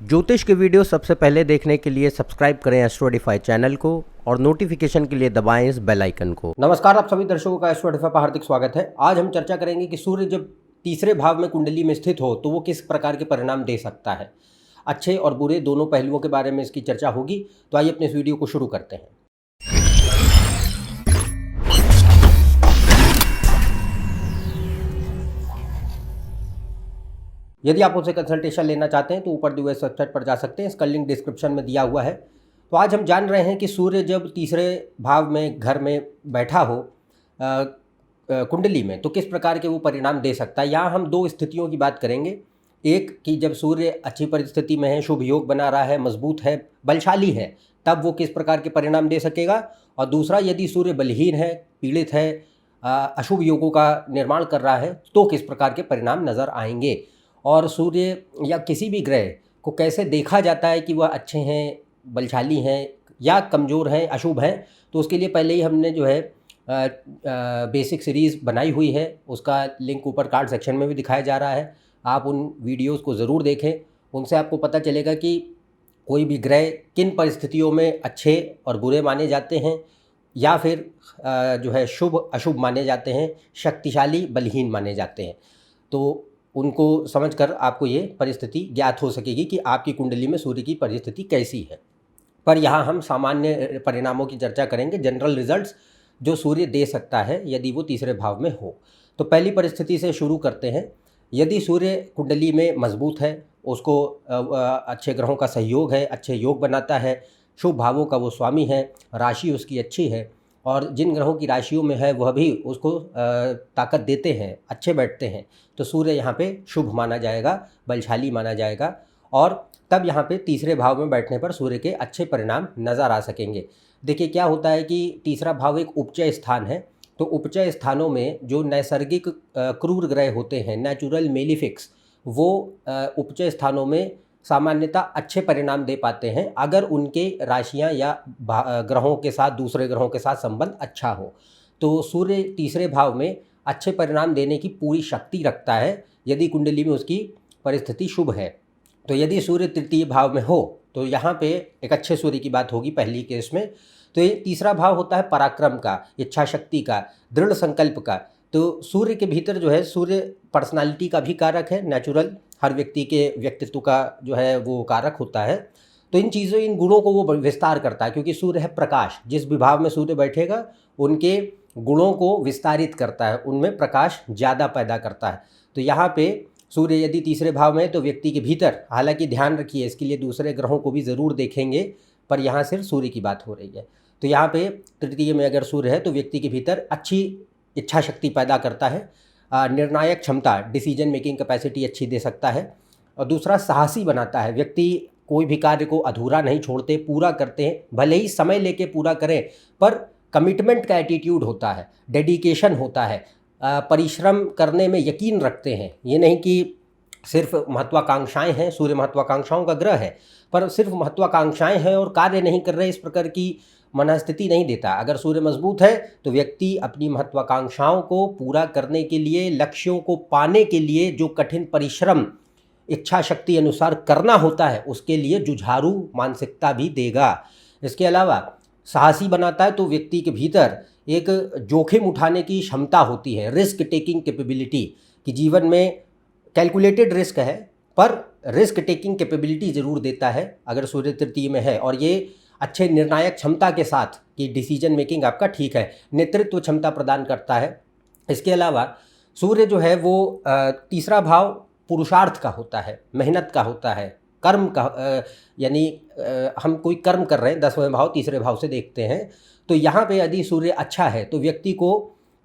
ज्योतिष के वीडियो सबसे पहले देखने के लिए सब्सक्राइब करें एस्ट्रोडिफाई चैनल को और नोटिफिकेशन के लिए दबाएं इस बेल आइकन को। नमस्कार, आप सभी दर्शकों का एस्ट्रोडिफाई पर हार्दिक स्वागत है। आज हम चर्चा करेंगे कि सूर्य जब तीसरे भाव में कुंडली में स्थित हो तो वो किस प्रकार के परिणाम दे सकता है। अच्छे और बुरे दोनों पहलुओं के बारे में इसकी चर्चा होगी। तो आइए अपने इस वीडियो को शुरू करते हैं। यदि आप उनसे कंसल्टेशन लेना चाहते हैं तो ऊपर दिए हुए वेबसाइट पर जा सकते हैं, इसका लिंक डिस्क्रिप्शन में दिया हुआ है। तो आज हम जान रहे हैं कि सूर्य जब तीसरे भाव में घर में बैठा हो कुंडली में तो किस प्रकार के वो परिणाम दे सकता है। यहाँ हम दो स्थितियों की बात करेंगे। एक कि जब सूर्य अच्छी परिस्थिति में है, शुभ योग बना रहा है, मजबूत है, बलशाली है, तब वो किस प्रकार के परिणाम दे सकेगा। और दूसरा, यदि सूर्य बलहीन है, पीड़ित है, अशुभ योगों का निर्माण कर रहा है तो किस प्रकार के परिणाम नज़र आएंगे। और सूर्य या किसी भी ग्रह को कैसे देखा जाता है कि वह अच्छे हैं, बलशाली हैं या कमज़ोर हैं, अशुभ हैं। तो उसके लिए पहले ही हमने जो है बेसिक सीरीज़ बनाई हुई है, उसका लिंक ऊपर कार्ड सेक्शन में भी दिखाया जा रहा है। आप उन वीडियोस को ज़रूर देखें, उनसे आपको पता चलेगा कि कोई भी ग्रह किन परिस्थितियों में अच्छे और बुरे माने जाते हैं या फिर जो है शुभ अशुभ माने जाते हैं, शक्तिशाली बलहीन माने जाते हैं। तो उनको समझकर आपको ये परिस्थिति ज्ञात हो सकेगी कि आपकी कुंडली में सूर्य की परिस्थिति कैसी है। पर यहाँ हम सामान्य परिणामों की चर्चा करेंगे, जनरल रिजल्ट्स जो सूर्य दे सकता है यदि वो तीसरे भाव में हो। तो पहली परिस्थिति से शुरू करते हैं। यदि सूर्य कुंडली में मजबूत है, उसको अच्छे ग्रहों का सहयोग है, अच्छे योग बनाता है, शुभ भावों का वो स्वामी है, राशि उसकी अच्छी है और जिन ग्रहों की राशियों में है वह भी उसको ताकत देते हैं, अच्छे बैठते हैं, तो सूर्य यहाँ पे शुभ माना जाएगा, बलशाली माना जाएगा। और तब यहाँ पे तीसरे भाव में बैठने पर सूर्य के अच्छे परिणाम नज़र आ सकेंगे। देखिए क्या होता है कि तीसरा भाव एक उपचय स्थान है। तो उपचय स्थानों में जो नैसर्गिक क्रूर ग्रह होते हैं, नेचुरल मेलिफिक्स, वो उपचय स्थानों में सामान्यतः अच्छे परिणाम दे पाते हैं अगर उनके राशियां या ग्रहों के साथ, दूसरे ग्रहों के साथ संबंध अच्छा हो। तो सूर्य तीसरे भाव में अच्छे परिणाम देने की पूरी शक्ति रखता है यदि कुंडली में उसकी परिस्थिति शुभ है। तो यदि सूर्य तृतीय भाव में हो तो यहाँ पे एक अच्छे सूर्य की बात होगी पहली केस में। तो ये तीसरा भाव होता है पराक्रम का, इच्छा शक्ति का, दृढ़ संकल्प का। तो सूर्य के भीतर जो है, सूर्य पर्सनालिटी का भी कारक है, नेचुरल हर व्यक्ति के व्यक्तित्व का जो है वो कारक होता है। तो इन चीज़ों, इन गुणों को वो विस्तार करता है क्योंकि सूर्य है प्रकाश। जिस विभाव में सूर्य बैठेगा उनके गुणों को विस्तारित करता है, उनमें प्रकाश ज़्यादा पैदा करता है। तो यहाँ पे सूर्य यदि तीसरे भाव में है तो व्यक्ति के भीतर, हालांकि ध्यान रखिए इसके लिए दूसरे ग्रहों को भी ज़रूर देखेंगे, पर यहाँ सिर्फ सूर्य की बात हो रही है। तो यहाँ पे तृतीय में अगर सूर्य है तो व्यक्ति के भीतर अच्छी इच्छा शक्ति पैदा करता है, निर्णायक क्षमता, डिसीजन मेकिंग कैपेसिटी अच्छी दे सकता है। और दूसरा, साहसी बनाता है। व्यक्ति कोई भी कार्य को अधूरा नहीं छोड़ते, पूरा करते हैं, भले ही समय लेके पूरा करें पर कमिटमेंट का एटीट्यूड होता है, डेडिकेशन होता है, परिश्रम करने में यकीन रखते हैं। ये नहीं कि सिर्फ महत्वाकांक्षाएं हैं, सूर्य महत्वाकांक्षाओं का ग्रह है, पर सिर्फ महत्वाकांक्षाएं हैं और कार्य नहीं कर रहे, इस प्रकार की मनस्थिति नहीं देता। अगर सूर्य मजबूत है तो व्यक्ति अपनी महत्वाकांक्षाओं को पूरा करने के लिए, लक्ष्यों को पाने के लिए जो कठिन परिश्रम इच्छा शक्ति अनुसार करना होता है उसके लिए जुझारू मानसिकता भी देगा। इसके अलावा साहसी बनाता है। तो व्यक्ति के भीतर एक जोखिम उठाने की क्षमता होती है, रिस्क टेकिंग कैपेबिलिटी, कि जीवन में कैलकुलेटेड रिस्क है पर रिस्क टेकिंग कैपेबिलिटी ज़रूर देता है अगर सूर्य तृतीय में है। और ये अच्छे निर्णायक क्षमता के साथ कि डिसीजन मेकिंग आपका ठीक है, नेतृत्व क्षमता प्रदान करता है। इसके अलावा सूर्य जो है वो तीसरा भाव पुरुषार्थ का होता है, मेहनत का होता है, कर्म का, यानी हम कोई कर्म कर रहे हैं, 10वें भाव तीसरे भाव से देखते हैं। तो यहाँ पे यदि सूर्य अच्छा है तो व्यक्ति को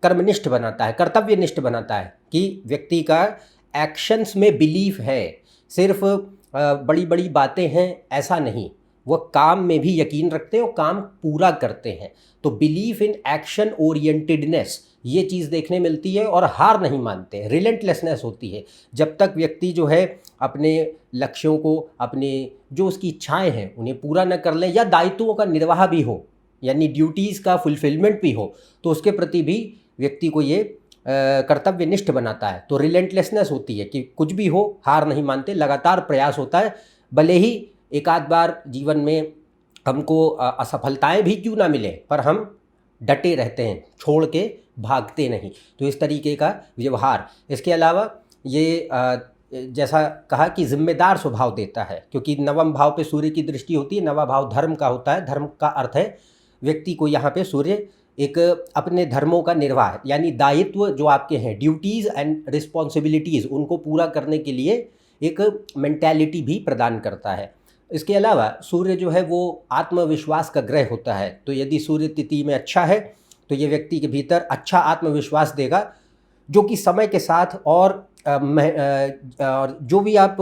कर्मनिष्ठ बनाता है, कर्तव्यनिष्ठ बनाता है कि व्यक्ति का एक्शंस में बिलीफ है, सिर्फ बड़ी बड़ी बातें हैं ऐसा नहीं, वह काम में भी यकीन रखते हैं और काम पूरा करते हैं। तो बिलीफ इन एक्शन ओरिएंटेडनेस, ये चीज़ देखने मिलती है। और हार नहीं मानते, रिलेंटलेसनेस होती है। जब तक व्यक्ति जो है अपने लक्ष्यों को, अपने जो उसकी इच्छाएं हैं उन्हें पूरा न कर ले या दायित्वों का निर्वाह भी हो, यानी ड्यूटीज़ का फुलफिलमेंट भी हो, तो उसके प्रति भी व्यक्ति को ये कर्तव्यनिष्ठ बनाता है। तो रिलेंटलेसनेस होती है कि कुछ भी हो हार नहीं मानते, लगातार प्रयास होता है भले ही एक आध बार जीवन में हमको असफलताएं भी क्यों ना मिले, पर हम डटे रहते हैं, छोड़ के भागते नहीं। तो इस तरीके का व्यवहार। इसके अलावा ये जैसा कहा कि जिम्मेदार स्वभाव देता है, क्योंकि नवम भाव पे सूर्य की दृष्टि होती है। नवा भाव धर्म का होता है। धर्म का अर्थ है व्यक्ति को यहाँ पे सूर्य एक अपने धर्मों का निर्वाह, यानी दायित्व जो आपके हैं, ड्यूटीज़ एंड रिस्पॉन्सिबिलिटीज़, उनको पूरा करने के लिए एक मेंटालिटी भी प्रदान करता है। इसके अलावा सूर्य जो है वो आत्मविश्वास का ग्रह होता है। तो यदि सूर्य तिथि में अच्छा है तो ये व्यक्ति के भीतर अच्छा आत्मविश्वास देगा, जो कि समय के साथ और जो भी आप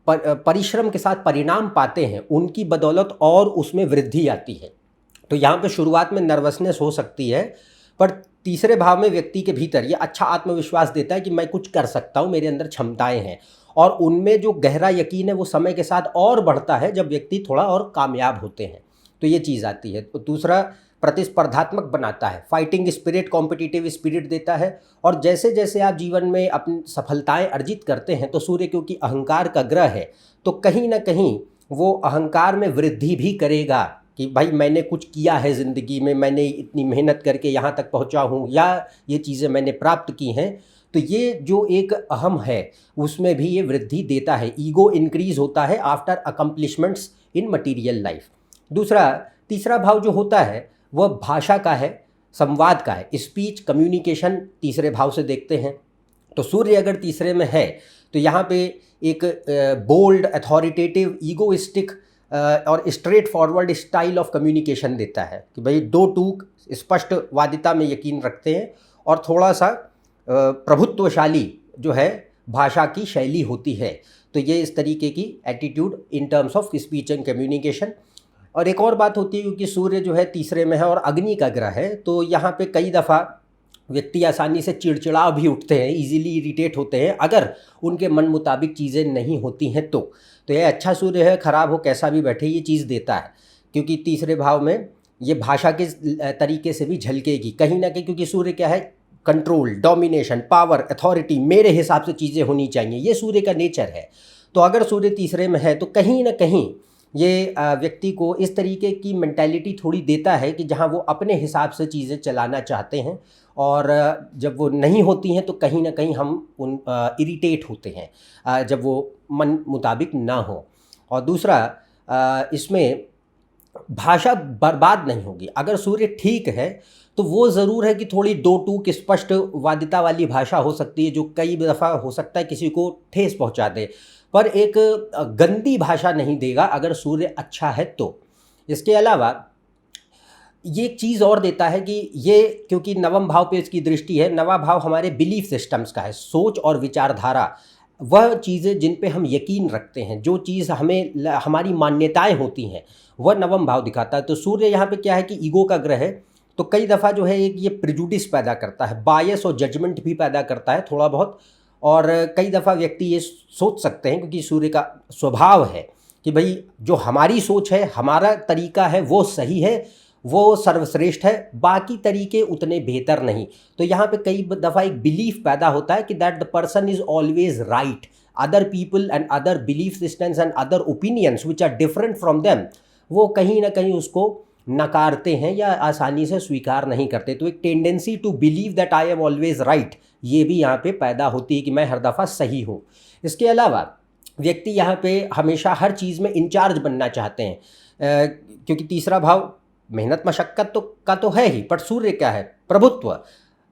परिश्रम के साथ परिणाम पाते हैं उनकी बदौलत और उसमें वृद्धि आती है। तो यहाँ पे शुरुआत में नर्वसनेस हो सकती है, पर तीसरे भाव में व्यक्ति के भीतर ये अच्छा आत्मविश्वास देता है कि मैं कुछ कर सकता हूँ, मेरे अंदर क्षमताएं हैं, और उनमें जो गहरा यकीन है वो समय के साथ और बढ़ता है जब व्यक्ति थोड़ा और कामयाब होते हैं। तो ये चीज़ आती है। तो दूसरा, प्रतिस्पर्धात्मक बनाता है, फाइटिंग स्पिरिट, कॉम्पिटिटिव स्पिरिट देता है। और जैसे जैसे आप जीवन में अपनी सफलताएं अर्जित करते हैं, तो सूर्य क्योंकि अहंकार का ग्रह है, तो कहीं ना कहीं वो अहंकार में वृद्धि भी करेगा कि भाई मैंने कुछ किया है ज़िंदगी में, मैंने इतनी मेहनत करके यहाँ तक पहुँचा हूँ, या ये चीज़ें मैंने प्राप्त की हैं। तो ये जो एक अहम है उसमें भी ये वृद्धि देता है। ईगो इंक्रीज होता है आफ्टर अकम्प्लिशमेंट्स इन मटीरियल लाइफ। दूसरा, तीसरा भाव जो होता है वह भाषा का है, संवाद का है, स्पीच, कम्युनिकेशन तीसरे भाव से देखते हैं। तो सूर्य अगर तीसरे में है तो यहाँ पे एक बोल्ड, अथॉरिटेटिव, ईगोइस्टिक और straight forward style of communication देता है कि भाई दो टूक, स्पष्टवादिता में यकीन रखते हैं, और थोड़ा सा प्रभुत्वशाली जो है भाषा की शैली होती है। तो ये इस तरीके की attitude in terms of speech and communication. और एक और बात होती है, क्योंकि सूर्य जो है तीसरे में है और अग्नि का ग्रह है, तो यहाँ पे कई दफ़ा व्यक्ति आसानी से चिड़चिड़ा भी उठते हैं, इजीली इरिटेट होते हैं अगर उनके मन मुताबिक चीज़ें नहीं होती हैं। तो यह अच्छा सूर्य है, ख़राब हो कैसा भी बैठे, ये चीज़ देता है, क्योंकि तीसरे भाव में ये भाषा के तरीके से भी झलकेगी कहीं ना कहीं, क्योंकि सूर्य क्या है, कंट्रोल, डोमिनेशन, पावर, अथॉरिटी, मेरे हिसाब से चीज़ें होनी चाहिए, ये सूर्य का नेचर है। तो अगर सूर्य तीसरे में है तो कहीं ना कहीं ये व्यक्ति को इस तरीके की मेंटालिटी थोड़ी देता है कि जहाँ वो अपने हिसाब से चीज़ें चलाना चाहते हैं, और जब वो नहीं होती हैं तो कहीं ना कहीं हम उन इरिटेट होते हैं जब वो मन मुताबिक ना हो। और दूसरा, इसमें भाषा बर्बाद नहीं होगी। अगर सूर्य ठीक है तो वो ज़रूर है कि थोड़ी दो टूक स्पष्टवादिता वाली भाषा हो सकती है, जो कई दफ़ा हो सकता है किसी को ठेस पहुंचा दे, पर एक गंदी भाषा नहीं देगा अगर सूर्य अच्छा है तो। इसके अलावा ये एक चीज़ और देता है कि ये, क्योंकि नवम भाव पे इसकी दृष्टि है, नवा भाव हमारे बिलीफ सिस्टम्स का है, सोच और विचारधारा, वह चीज़ें जिन पे हम यकीन रखते हैं, जो चीज़ हमें हमारी मान्यताएं होती हैं, वह नवम भाव दिखाता है। तो सूर्य यहाँ पे क्या है कि ईगो का ग्रह है, तो कई दफ़ा जो है एक ये प्रिजुडिस पैदा करता है, बायस और जजमेंट भी पैदा करता है थोड़ा बहुत। और कई दफ़ा व्यक्ति ये सोच सकते हैं, क्योंकि सूर्य का स्वभाव है कि भाई जो हमारी सोच है, हमारा तरीका है, वो सही है, वो सर्वश्रेष्ठ है, बाकी तरीके उतने बेहतर नहीं। तो यहाँ पे कई दफ़ा एक बिलीफ पैदा होता है कि that the person is always right, other people and other belief systems and other opinions which are different from them, वो कहीं ना कहीं उसको नकारते हैं या आसानी से स्वीकार नहीं करते। तो एक tendency to believe that I am always right, ये भी यहाँ पे पैदा होती है कि मैं हर दफ़ा सही हूँ। इसके अलावा व्यक्ति यहाँ पे हमेशा हर चीज़ में इंचार्ज बनना चाहते हैं, क्योंकि तीसरा भाव मेहनत मशक्क़त का तो है ही, पर सूर्य क्या है, प्रभुत्व।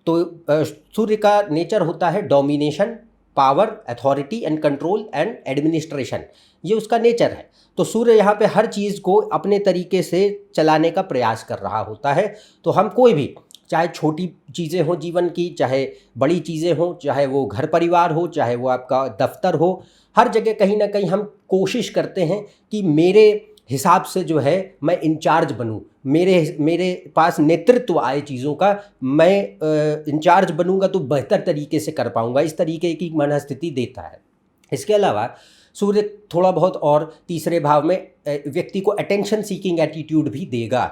तो सूर्य का नेचर होता है domination, power, authority and control and administration, ये उसका नेचर है। तो सूर्य यहाँ पे हर चीज़ को अपने तरीके से चलाने का प्रयास कर रहा होता है। तो हम कोई भी, चाहे छोटी चीज़ें हों जीवन की, चाहे बड़ी चीज़ें हों, चाहे वो घर परिवार हो, चाहे वो आपका दफ्तर हो, हर जगह कहीं ना कहीं हम कोशिश करते हैं कि मेरे हिसाब से जो है मैं इंचार्ज बनूं, मेरे पास नेतृत्व आए चीज़ों का, मैं इंचार्ज बनूंगा तो बेहतर तरीके से कर पाऊंगा, इस तरीके की मनस्थिति देता है। इसके अलावा सूर्य थोड़ा बहुत और तीसरे भाव में व्यक्ति को अटेंशन सीकिंग एटीट्यूड भी देगा।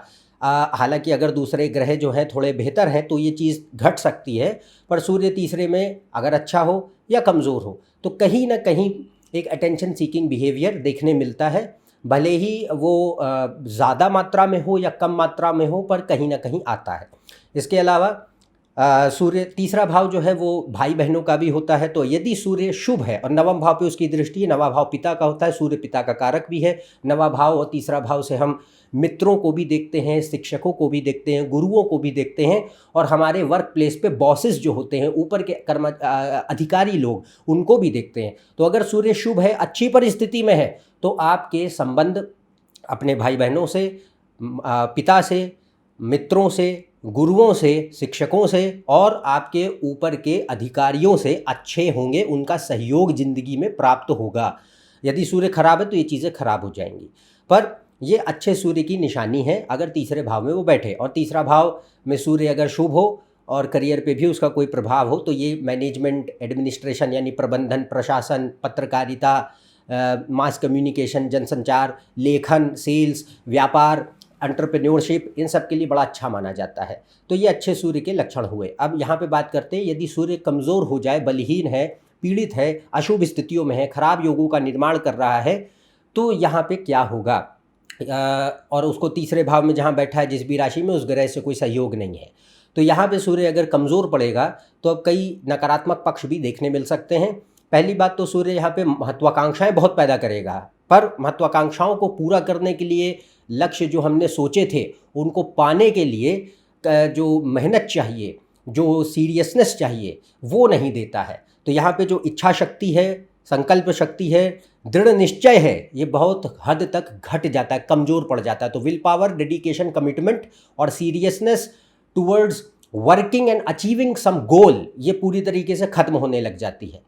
हालांकि अगर दूसरे ग्रह जो हैं थोड़े बेहतर हैं तो ये चीज़ घट सकती है, पर सूर्य तीसरे में अगर अच्छा हो या कमज़ोर हो तो कहीं ना कहीं एक अटेंशन सीकिंग बिहेवियर देखने मिलता है, भले ही वो ज़्यादा मात्रा में हो या कम मात्रा में हो, पर कहीं ना कहीं आता है। इसके अलावा सूर्य तीसरा भाव जो है वो भाई बहनों का भी होता है। तो यदि सूर्य शुभ है और नवम भाव पे उसकी दृष्टि, नवा भाव पिता का होता है, सूर्य पिता का कारक भी है। नवा भाव और तीसरा भाव से हम मित्रों को भी देखते हैं, शिक्षकों को भी देखते हैं, गुरुओं को भी देखते हैं, और हमारे वर्क प्लेस पे बॉसेस जो होते हैं, ऊपर के अधिकारी लोग, उनको भी देखते हैं। तो अगर सूर्य शुभ है, अच्छी परिस्थिति में है, तो आपके संबंध अपने भाई बहनों से, पिता से, मित्रों से, गुरुओं से, शिक्षकों से और आपके ऊपर के अधिकारियों से अच्छे होंगे, उनका सहयोग जिंदगी में प्राप्त होगा। यदि सूर्य खराब है तो ये चीज़ें खराब हो जाएंगी, पर ये अच्छे सूर्य की निशानी है अगर तीसरे भाव में वो बैठे। और तीसरा भाव में सूर्य अगर शुभ हो और करियर पे भी उसका कोई प्रभाव हो, तो ये मैनेजमेंट, एडमिनिस्ट्रेशन यानी प्रबंधन, प्रशासन, पत्रकारिता, मास कम्युनिकेशन, जनसंचार, लेखन, सेल्स, व्यापार, एंटरप्रेन्योरशिप, इन सब के लिए बड़ा अच्छा माना जाता है। तो ये अच्छे सूर्य के लक्षण हुए। अब यहाँ पे बात करते हैं, यदि सूर्य कमज़ोर हो जाए, बलहीन है, पीड़ित है, अशुभ स्थितियों में है, खराब योगों का निर्माण कर रहा है, तो यहाँ पे क्या होगा। और उसको तीसरे भाव में जहाँ बैठा है, जिस भी राशि में, उस ग्रह से कोई सहयोग नहीं है, तो यहाँ पे सूर्य अगर कमज़ोर पड़ेगा तो अब कई नकारात्मक पक्ष भी देखने मिल सकते हैं। पहली बात तो सूर्य यहाँ पे महत्वाकांक्षाएं बहुत पैदा करेगा, पर महत्वाकांक्षाओं को पूरा करने के लिए, लक्ष्य जो हमने सोचे थे उनको पाने के लिए जो मेहनत चाहिए, जो सीरियसनेस चाहिए, वो नहीं देता है। तो यहाँ पे जो इच्छा शक्ति है, संकल्प शक्ति है, दृढ़ निश्चय है, ये बहुत हद तक घट जाता है, कमज़ोर पड़ जाता है। तो विल पावर, डेडिकेशन, कमिटमेंट और seriousness towards working and achieving some goal, ये पूरी तरीके से ख़त्म होने लग जाती है।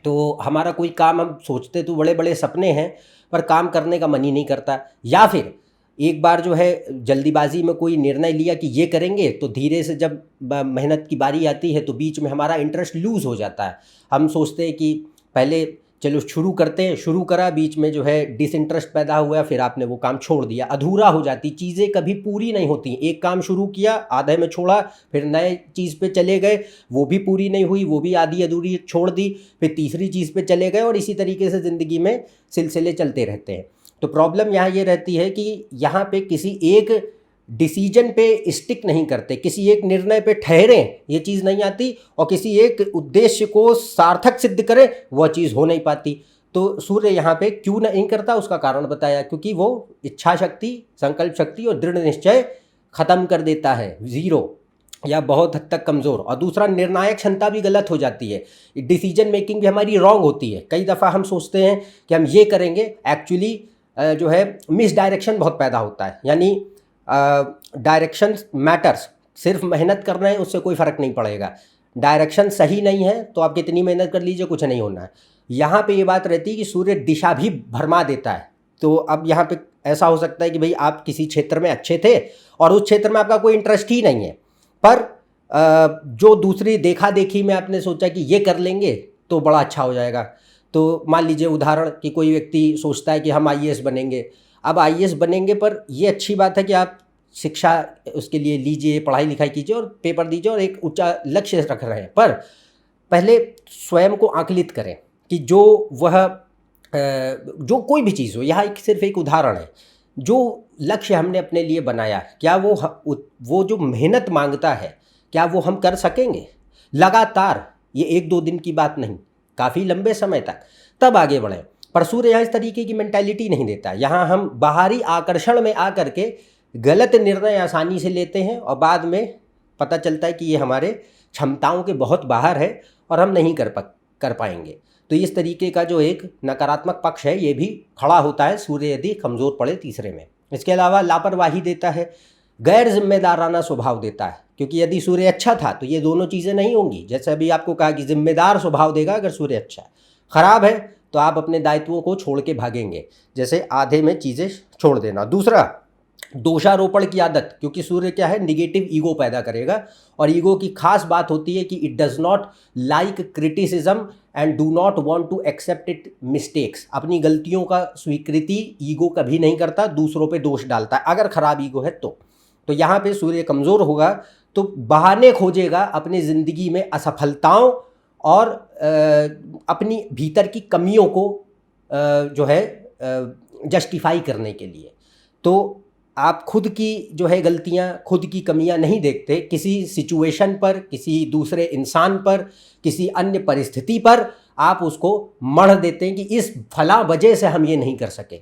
तो हमारा कोई काम, हम सोचते तो बड़े बड़े सपने हैं, पर काम करने का मन ही नहीं करता, या फिर एक बार जो है जल्दीबाजी में कोई निर्णय लिया कि ये करेंगे, तो धीरे से जब मेहनत की बारी आती है तो बीच में हमारा इंटरेस्ट लूज़ हो जाता है। हम सोचते हैं कि पहले चलो शुरू करते हैं, शुरू करा, बीच में जो है डिसइंटरेस्ट पैदा हुआ, फिर आपने वो काम छोड़ दिया, अधूरा हो जाती, चीज़ें कभी पूरी नहीं होती। एक काम शुरू किया, आधे में छोड़ा, फिर नए चीज़ पे चले गए, वो भी पूरी नहीं हुई, वो भी आधी अधूरी छोड़ दी, फिर तीसरी चीज़ पे चले गए, और इसी तरीके से ज़िंदगी में सिलसिले चलते रहते हैं। तो प्रॉब्लम यहाँ ये रहती है कि यहाँ पे किसी एक डिसीजन पे स्टिक नहीं करते, किसी एक निर्णय पे ठहरें, ये चीज़ नहीं आती, और किसी एक उद्देश्य को सार्थक सिद्ध करें, वह चीज़ हो नहीं पाती। तो सूर्य यहाँ पे क्यों नहीं करता, उसका कारण बताया, क्योंकि वो इच्छा शक्ति, संकल्प शक्ति और दृढ़ निश्चय खत्म कर देता है, ज़ीरो या बहुत हद तक कमज़ोर। और दूसरा, निर्णायक क्षमता भी गलत हो जाती है, डिसीजन मेकिंग भी हमारी रॉन्ग होती है। कई दफ़ा हम सोचते हैं कि हम ये करेंगे, एक्चुअली जो है मिस डायरेक्शन बहुत पैदा होता है, यानी डायरेक्शन मैटर्स। सिर्फ मेहनत कर रहे हैं उससे कोई फ़र्क नहीं पड़ेगा, डायरेक्शन सही नहीं है तो आप कितनी मेहनत कर लीजिए, कुछ नहीं होना है। यहाँ पे ये बात रहती है कि सूर्य दिशा भी भरमा देता है। तो अब यहाँ पे ऐसा हो सकता है कि भाई आप किसी क्षेत्र में अच्छे थे और उस क्षेत्र में आपका कोई इंटरेस्ट ही नहीं है, पर जो दूसरी देखा देखी में आपने सोचा कि ये कर लेंगे तो बड़ा अच्छा हो जाएगा। तो मान लीजिए उदाहरण कि कोई व्यक्ति सोचता है कि हम आईएएस बनेंगे। अब आईएएस बनेंगे, पर ये अच्छी बात है कि आप शिक्षा उसके लिए लीजिए, पढ़ाई लिखाई कीजिए और पेपर दीजिए और एक ऊंचा लक्ष्य रख रहे हैं, पर पहले स्वयं को आकलित करें कि जो कोई भी चीज़ हो, यहाँ सिर्फ एक उदाहरण है, जो लक्ष्य हमने अपने लिए बनाया, क्या वो जो मेहनत मांगता है, क्या वो हम कर सकेंगे लगातार। ये 1-2 दिन की बात नहीं, काफ़ी लंबे समय तक, तब आगे बढ़ें। पर सूर्य यहाँ इस तरीके की मेंटालिटी नहीं देता। यहाँ हम बाहरी आकर्षण में आकर के गलत निर्णय आसानी से लेते हैं और बाद में पता चलता है कि ये हमारे क्षमताओं के बहुत बाहर है और हम नहीं कर पाएंगे। तो इस तरीके का जो एक नकारात्मक पक्ष है, ये भी खड़ा होता है सूर्य यदि कमज़ोर पड़े तीसरे में। इसके अलावा लापरवाही देता है, गैर जिम्मेदाराना स्वभाव देता है, क्योंकि यदि सूर्य अच्छा था तो ये दोनों चीज़ें नहीं होंगी। जैसे अभी आपको कहा कि जिम्मेदार स्वभाव देगा अगर सूर्य अच्छा है, खराब है तो आप अपने दायित्वों को छोड़ के भागेंगे, जैसे आधे में चीज़ें छोड़ देना। दूसरा, दोषारोपण की आदत, क्योंकि सूर्य क्या है, निगेटिव ईगो पैदा करेगा, और ईगो की खास बात होती है कि it does not like criticism and do not want to accept it mistakes. अपनी गलतियों का स्वीकृति ईगो कभी नहीं करता, दूसरों पे दोष डालता है अगर खराब ईगो है तो यहाँ पे सूर्य कमज़ोर होगा तो बहाने खोजेगा अपनी ज़िंदगी में असफलताओं और अपनी भीतर की कमियों को जो है जस्टिफाई करने के लिए। तो आप खुद की जो है गलतियां, खुद की कमियां नहीं देखते, किसी सिचुएशन पर, किसी दूसरे इंसान पर, किसी अन्य परिस्थिति पर आप उसको मढ़ देते हैं कि इस फला वजह से हम ये नहीं कर सके,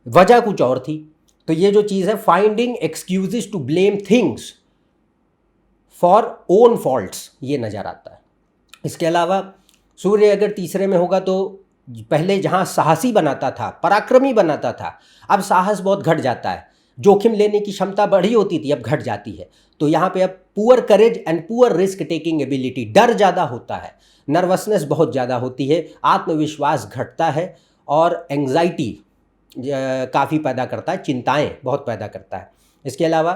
वजह कुछ और थी। तो ये जो चीज़ है, finding excuses to blame things for own faults, ये नज़र आता है। इसके अलावा सूर्य अगर तीसरे में होगा तो पहले जहाँ साहसी बनाता था, पराक्रमी बनाता था, अब साहस बहुत घट जाता है। जोखिम लेने की क्षमता बढ़ी होती थी, अब घट जाती है। तो यहाँ पे अब poor courage and poor risk taking ability, डर ज़्यादा होता है, नर्वसनेस बहुत ज़्यादा होती है, आत्मविश्वास घटता है और एंग्जाइटी काफ़ी पैदा करता है, चिंताएं बहुत पैदा करता है। इसके अलावा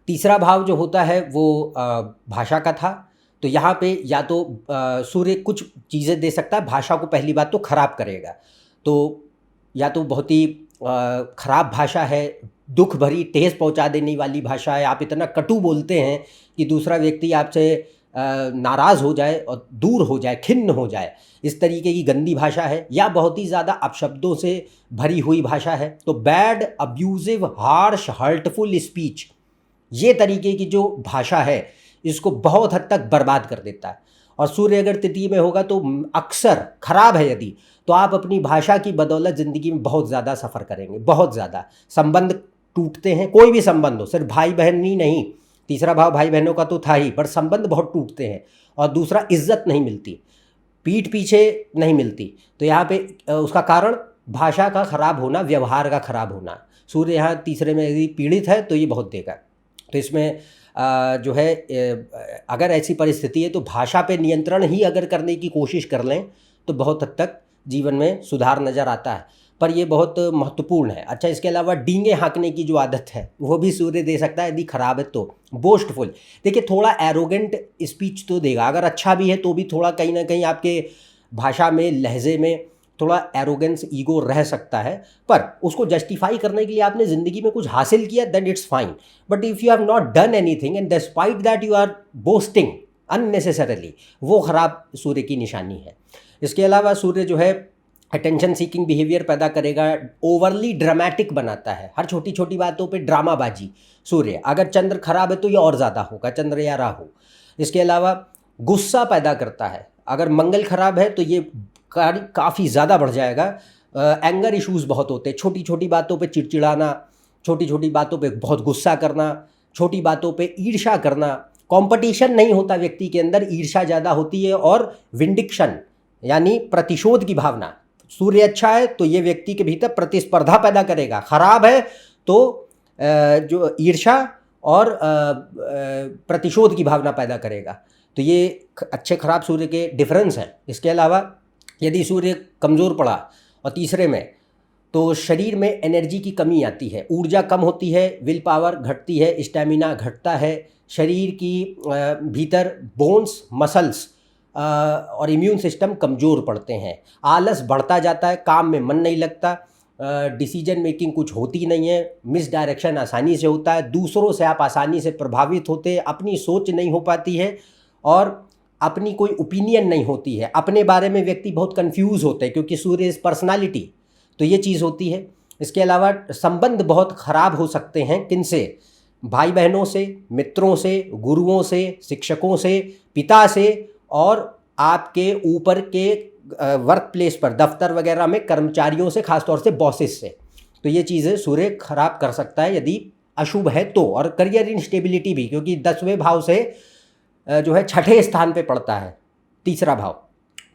तीसरा भाव जो होता है वो भाषा का था। तो यहाँ पे या तो सूर्य कुछ चीज़ें दे सकता है, भाषा को पहली बात तो खराब करेगा। तो या तो बहुत ही खराब भाषा है, दुख भरी, ठेस पहुँचा देने वाली भाषा है, आप इतना कटु बोलते हैं कि दूसरा व्यक्ति आपसे नाराज़ हो जाए और दूर हो जाए, खिन्न हो जाए, इस तरीके की गंदी भाषा है। या बहुत ही ज़्यादा अपशब्दों से भरी हुई भाषा है। तो bad, abusive, harsh, hurtful speech, ये तरीके की जो भाषा है इसको बहुत हद तक बर्बाद कर देता है। और सूर्य अगर तृतीय में होगा तो अक्सर खराब है यदि, तो आप अपनी भाषा की बदौलत ज़िंदगी में बहुत ज़्यादा सफ़र करेंगे, बहुत ज़्यादा। संबंध टूटते हैं, कोई भी संबंध हो, सिर्फ भाई बहन ही नहीं, तीसरा भाव भाई बहनों का तो था ही, पर संबंध बहुत टूटते हैं। और दूसरा, इज्जत नहीं मिलती, पीठ पीछे नहीं मिलती। तो यहाँ पे उसका कारण भाषा का खराब होना, व्यवहार का खराब होना। सूर्य यहाँ तीसरे में यदि पीड़ित है तो ये बहुत देगा। तो इसमें जो है अगर ऐसी परिस्थिति है तो भाषा पे नियंत्रण ही अगर करने की कोशिश कर लें तो बहुत हद तक जीवन में सुधार नज़र आता है, पर ये बहुत महत्वपूर्ण है। अच्छा, इसके अलावा डींगे हाँकने की जो आदत है वो भी सूर्य दे सकता है यदि खराब है तो। बोस्टफुल, देखिए थोड़ा एरोगेंट स्पीच तो देगा, अगर अच्छा भी है तो भी थोड़ा कहीं ना कहीं आपके भाषा में, लहजे में थोड़ा एरोगेंस, ईगो रह सकता है, पर उसको जस्टिफाई करने के लिए आपने ज़िंदगी में कुछ हासिल किया, then it's fine. But if you have not done anything and despite that you are boasting unnecessarily, वो खराब सूर्य की निशानी है। इसके अलावा सूर्य जो है अटेंशन सीकिंग बिहेवियर पैदा करेगा, ओवरली ड्रामेटिक बनाता है, हर छोटी छोटी बातों पे ड्रामाबाजी। सूर्य अगर चंद्र खराब है तो ये और ज़्यादा होगा, चंद्र या राहु। इसके अलावा गुस्सा पैदा करता है, अगर मंगल खराब है तो ये काफ़ी ज़्यादा बढ़ जाएगा। एंगर इश्यूज़ बहुत होते हैं, छोटी छोटी बातों पे चिड़चिड़ाना, छोटी छोटी बातों पे बहुत गुस्सा करना, छोटी बातों पे ईर्ष्या करना। कंपटीशन नहीं होता व्यक्ति के अंदर, ईर्ष्या ज़्यादा होती है। और विंडिक्शन यानी प्रतिशोध की भावना, सूर्य अच्छा है तो ये व्यक्ति के भीतर प्रतिस्पर्धा पैदा करेगा, खराब है तो जो ईर्ष्या और प्रतिशोध की भावना पैदा करेगा। तो ये अच्छे खराब सूर्य के डिफरेंस हैं। इसके अलावा यदि सूर्य कमज़ोर पड़ा और तीसरे में, तो शरीर में एनर्जी की कमी आती है, ऊर्जा कम होती है, विल पावर घटती है, स्टैमिना घटता है, शरीर की भीतर बोन्स, मसल्स और इम्यून सिस्टम कमज़ोर पड़ते हैं, आलस बढ़ता जाता है, काम में मन नहीं लगता, डिसीजन मेकिंग कुछ होती नहीं है, मिस डायरेक्शन आसानी से होता है, दूसरों से आप आसानी से प्रभावित होते हैं, अपनी सोच नहीं हो पाती है और अपनी कोई ओपिनियन नहीं होती है, अपने बारे में व्यक्ति बहुत कंफ्यूज होते हैं क्योंकि सूर्य इज पर्सनालिटी, तो ये चीज़ होती है। इसके अलावा संबंध बहुत ख़राब हो सकते हैं, किनसे? भाई बहनों से, मित्रों से, गुरुओं से, शिक्षकों से, पिता से और आपके ऊपर के वर्क प्लेस पर, दफ्तर वगैरह में कर्मचारियों से, खासतौर से बॉसेस से। तो ये चीज़ें सूर्य खराब कर सकता है यदि अशुभ है तो। और करियर इंस्टेबिलिटी भी, क्योंकि 10वें भाव से जो है 6ठे स्थान पे पड़ता है तीसरा भाव,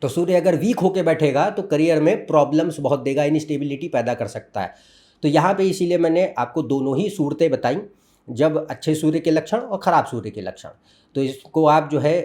तो सूर्य अगर वीक होके बैठेगा तो करियर में प्रॉब्लम्स बहुत देगा, इनस्टेबिलिटी पैदा कर सकता है। तो यहाँ पे इसीलिए मैंने आपको दोनों ही सूरतें बताई, जब अच्छे सूर्य के लक्षण और ख़राब सूर्य के लक्षण। तो इसको आप जो है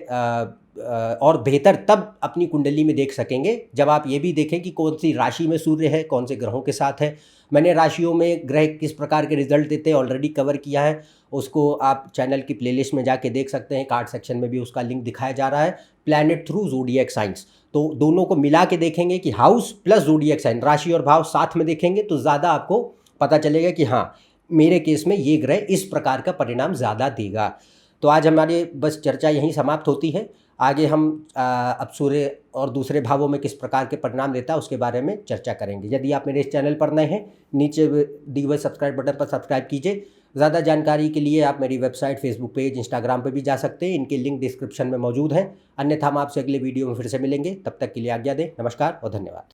और बेहतर तब अपनी कुंडली में देख सकेंगे जब आप ये भी देखें कि कौन सी राशि में सूर्य है, कौन से ग्रहों के साथ है। मैंने राशियों में ग्रह किस प्रकार के रिजल्ट देते हैं ऑलरेडी कवर किया है, उसको आप चैनल की प्लेलिस्ट में जाके देख सकते हैं, कार्ड सेक्शन में भी उसका लिंक दिखाया जा रहा है, प्लैनेट थ्रू ज़ोडिएक साइंस। तो दोनों को मिला के देखेंगे कि हाउस प्लस ज़ोडिएक साइन, राशि और भाव साथ में देखेंगे तो ज़्यादा आपको पता चलेगा कि हाँ, मेरे केस में ये ग्रह इस प्रकार का परिणाम ज़्यादा देगा। तो आज हमारी बस चर्चा यहीं समाप्त होती है। आगे हम अब सूर्य और दूसरे भावों में किस प्रकार के परिणाम देता है उसके बारे में चर्चा करेंगे। यदि आप मेरे इस चैनल पर नए हैं, नीचे दिए हुए सब्सक्राइब बटन पर सब्सक्राइब कीजिए। ज़्यादा जानकारी के लिए आप मेरी वेबसाइट, फेसबुक पेज, इंस्टाग्राम पर भी जा सकते हैं। इनके लिंक डिस्क्रिप्शन में मौजूद हैं। अन्यथा हम आपसे अगले वीडियो में फिर से मिलेंगे। तब तक के लिए आज्ञा दें। नमस्कार और धन्यवाद।